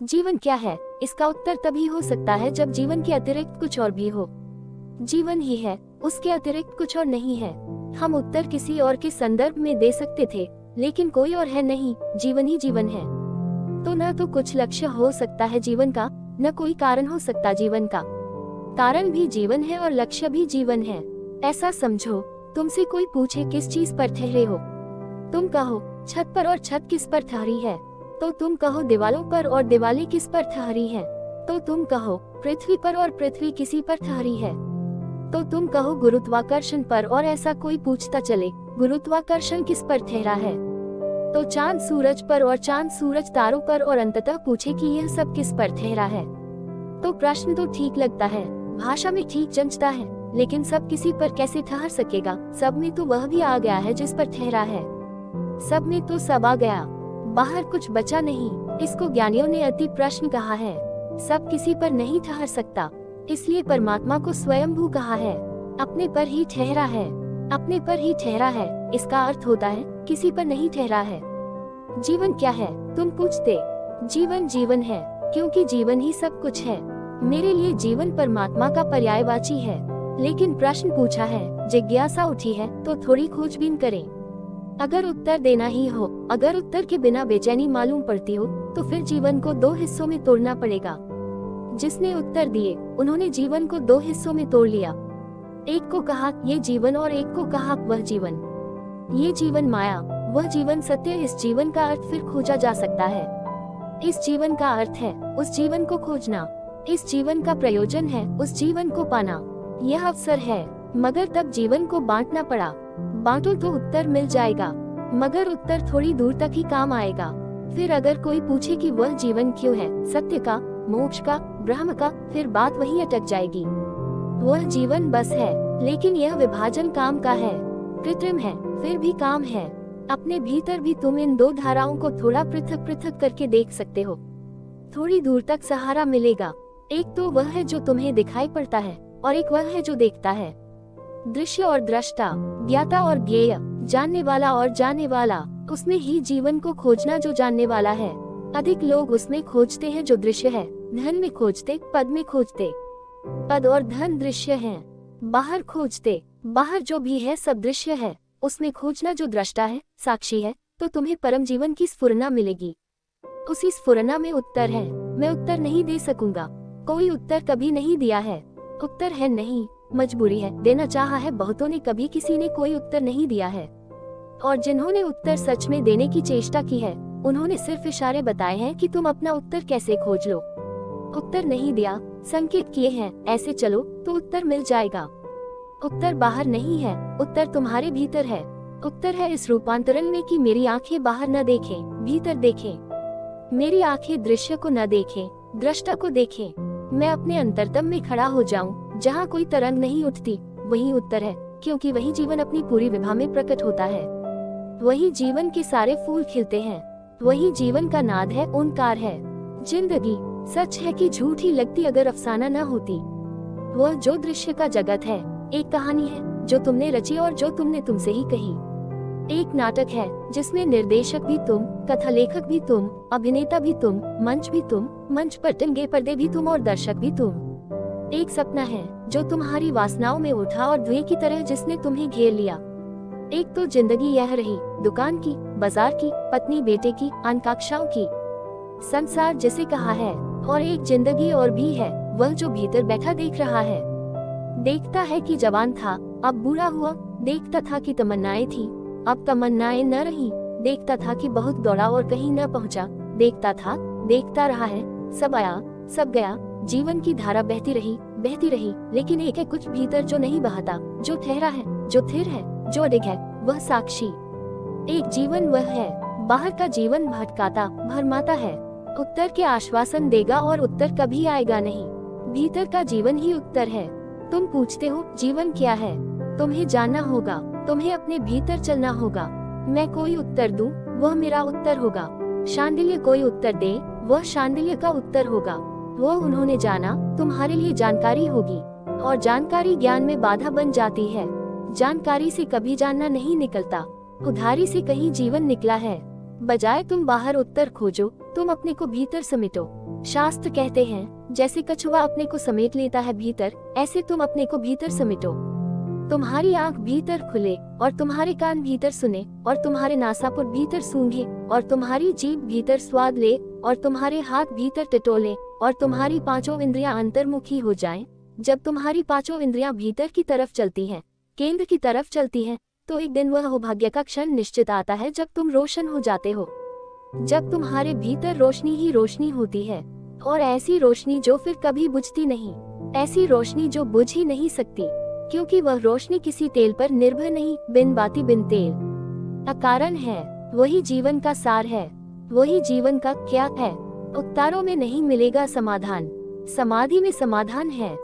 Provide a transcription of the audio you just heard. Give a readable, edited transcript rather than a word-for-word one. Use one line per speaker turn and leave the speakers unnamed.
जीवन क्या है? इसका उत्तर तभी हो सकता है जब जीवन के अतिरिक्त कुछ और भी हो। जीवन ही है, उसके अतिरिक्त कुछ और नहीं है। हम उत्तर किसी और के संदर्भ में दे सकते थे, लेकिन कोई और है नहीं, जीवन ही जीवन है। तो न तो कुछ लक्ष्य हो सकता है जीवन का, न कोई कारण हो सकता जीवन का। कारण भी जीवन है और लक्ष्य भी जीवन है। ऐसा समझो, तुमसे कोई पूछे किस चीज पर ठहरे हो, तुम कहो छत पर, और छत किस पर ठहरी है? तो तुम कहो दीवालों पर, और दीवालें किस पर ठहरी है? तो तुम कहो पृथ्वी पर, और पृथ्वी किसी पर ठहरी है? तो तुम कहो गुरुत्वाकर्षण पर, और ऐसा कोई पूछता चले गुरुत्वाकर्षण किस पर ठहरा है? तो चांद सूरज पर, और चांद सूरज तारों पर, और अंततः पूछे कि यह सब किस पर ठहरा है। तो प्रश्न तो ठीक लगता है, भाषा में ठीक जंचता है, लेकिन सब किसी पर कैसे ठहर सकेगा? सब में तो वह भी आ गया है जिस पर ठहरा है। सब में तो सब आ गया, बाहर कुछ बचा नहीं। इसको ज्ञानियों ने अति प्रश्न कहा है। सब किसी पर नहीं ठहर सकता, इसलिए परमात्मा को स्वयंभू कहा है। अपने पर ही ठहरा है, अपने पर ही ठहरा है, इसका अर्थ होता है किसी पर नहीं ठहरा है। जीवन क्या है? तुम पूछते। जीवन जीवन है, क्योंकि जीवन ही सब कुछ है। मेरे लिए जीवन परमात्मा का पर्यायवाची है। लेकिन प्रश्न पूछा है, जिज्ञासा उठी है, तो थोड़ी खोजबीन करें। अगर उत्तर देना ही हो, अगर उत्तर के बिना बेचैनी मालूम पड़ती हो, तो फिर जीवन को दो हिस्सों में तोड़ना पड़ेगा। जिसने उत्तर दिए, उन्होंने जीवन को दो हिस्सों में तोड़ लिया। एक को कहा ये जीवन, और एक को कहा वह जीवन। ये जीवन माया, वह जीवन सत्य। इस जीवन का अर्थ फिर खोजा जा सकता है। इस जीवन का अर्थ है उस जीवन को खोजना। इस जीवन का प्रयोजन है उस जीवन को पाना। यह अवसर है, मगर तब जीवन को बांटना पड़ा। बांटो तो उत्तर मिल जाएगा, मगर उत्तर थोड़ी दूर तक ही काम आएगा। फिर अगर कोई पूछे कि वह जीवन क्यों है, सत्य का, मोक्ष का, ब्रह्म का, फिर बात वहीं अटक जाएगी। वह जीवन बस है, लेकिन यह विभाजन काम का है, कृत्रिम है, फिर भी काम है। अपने भीतर भी तुम इन दो धाराओं को थोड़ा पृथक पृथक करके देख सकते हो। थोड़ी दूर तक सहारा मिलेगा। एक तो वह है जो तुम्हें दिखाई पड़ता है, और एक वह है जो देखता है। दृश्य और दृष्टा, ज्ञाता और ज्ञेय, जानने वाला और जानने वाला, उसमें ही जीवन को खोजना जो जानने वाला है। अधिक लोग उसमें खोजते हैं जो दृश्य है, धन में खोजते, पद में खोजते। पद और धन दृश्य हैं। बाहर खोजते, बाहर जो भी है सब दृश्य है। उसमें खोजना जो दृष्टा है, साक्षी है, तो तुम्हें परम जीवन की स्फुरना मिलेगी। उसी स्फुरना में उत्तर है। मैं उत्तर नहीं दे सकूंगा, कोई उत्तर कभी नहीं दिया है। उत्तर है नहीं, मजबूरी है। देना चाहा है बहुतों ने, कभी किसी ने कोई उत्तर नहीं दिया है। और जिन्होंने उत्तर सच में देने की चेष्टा की है, उन्होंने सिर्फ इशारे बताए हैं कि तुम अपना उत्तर कैसे खोज लो। उत्तर नहीं दिया, संकेत किए हैं, ऐसे चलो तो उत्तर मिल जाएगा। उत्तर बाहर नहीं है, उत्तर तुम्हारे भीतर है। उत्तर है इस रूपांतरण में कि मेरी आंखें बाहर न देखें, भीतर देखें। मेरी आंखें दृश्य को न देखें, दृष्टा को देखें। मैं अपने अंतरतम में खड़ा हो जाऊं, जहां कोई तरंग नहीं उठती। वही उत्तर है, क्योंकि वही जीवन अपनी पूरी विभा में प्रकट होता है। वही जीवन के सारे फूल खिलते हैं। वही जीवन का नाद है, ओंकार है। जिंदगी सच है कि झूठ ही लगती अगर अफसाना न होती। वह जो दृश्य का जगत है, एक कहानी है जो तुमने रची और जो तुमने तुमसे ही कही। एक नाटक है जिसमें निर्देशक भी तुम, कथा लेखक भी तुम, अभिनेता भी तुम, मंच भी तुम, मंच पर टंगे पर्दे भी तुम और दर्शक भी तुम। एक सपना है जो तुम्हारी वासनाओं में उठा और धुएं की तरह जिसने तुम्हें घेर लिया। एक तो जिंदगी यह रही, दुकान की, बाजार की, पत्नी बेटे की, आकांक्षाओं की, संसार जिसे कहा है। और एक जिंदगी और भी है, वह जो भीतर बैठा देख रहा है। देखता है कि जवान था, अब बूढ़ा हुआ। देखता था कि तमन्नाएं थी, अब तमन्नाएं न रही। देखता था कि बहुत दौड़ा और कहीं न पहुंचा। देखता था, देखता रहा है, सब आया, सब गया। जीवन की धारा बहती रही, लेकिन एक है कुछ भीतर जो नहीं बहता, जो ठहरा है, जो थिर है, जो अडिग है, वह साक्षी। एक जीवन वह है, बाहर का जीवन भटकाता, भरमाता है। उत्तर के आश्वासन देगा और उत्तर कभी आएगा नहीं। भीतर का जीवन ही उत्तर है। तुम पूछते हो जीवन क्या है? तुम्हें जानना होगा, तुम्हें अपने भीतर चलना होगा। मैं कोई उत्तर दूं, वह मेरा उत्तर होगा। शांडिल्य कोई उत्तर दे, वह शांडिल्य का उत्तर होगा। वह उन्होंने जाना, तुम्हारे लिए जानकारी होगी। और जानकारी ज्ञान में बाधा बन जाती है। जानकारी से कभी जानना नहीं निकलता, उधारी से कहीं जीवन निकला है। बजाय तुम बाहर उत्तर खोजो, तुम अपने को भीतर समेटो। शास्त्र कहते हैं, जैसे कछुआ अपने को समेट लेता है भीतर, ऐसे तुम अपने को भीतर समेटो। तुम्हारी आंख भीतर खुले और तुम्हारे कान भीतर सुने और तुम्हारे नासापुट भीतर सूंघे और तुम्हारी जीभ भीतर स्वाद ले और तुम्हारे हाथ भीतर टटोले और तुम्हारी पांचों इंद्रियां अंतर्मुखी हो जाएं। जब तुम्हारी पांचों इंद्रियां भीतर की तरफ चलती हैं, केंद्र की तरफ चलती हैं, तो एक दिन वह भाग्य का क्षण निश्चित आता है जब तुम रोशन हो जाते हो। जब तुम्हारे भीतर रोशनी ही रोशनी होती है, और ऐसी रोशनी जो फिर कभी बुझती नहीं, ऐसी रोशनी जो बुझ ही नहीं सकती, क्योंकि वह रोशनी किसी तेल पर निर्भर नहीं, बिन बाती बिन तेल अकारण है। वही जीवन का सार है, वही जीवन का क्या है। उत्तरों में नहीं मिलेगा समाधान, समाधि में समाधान है।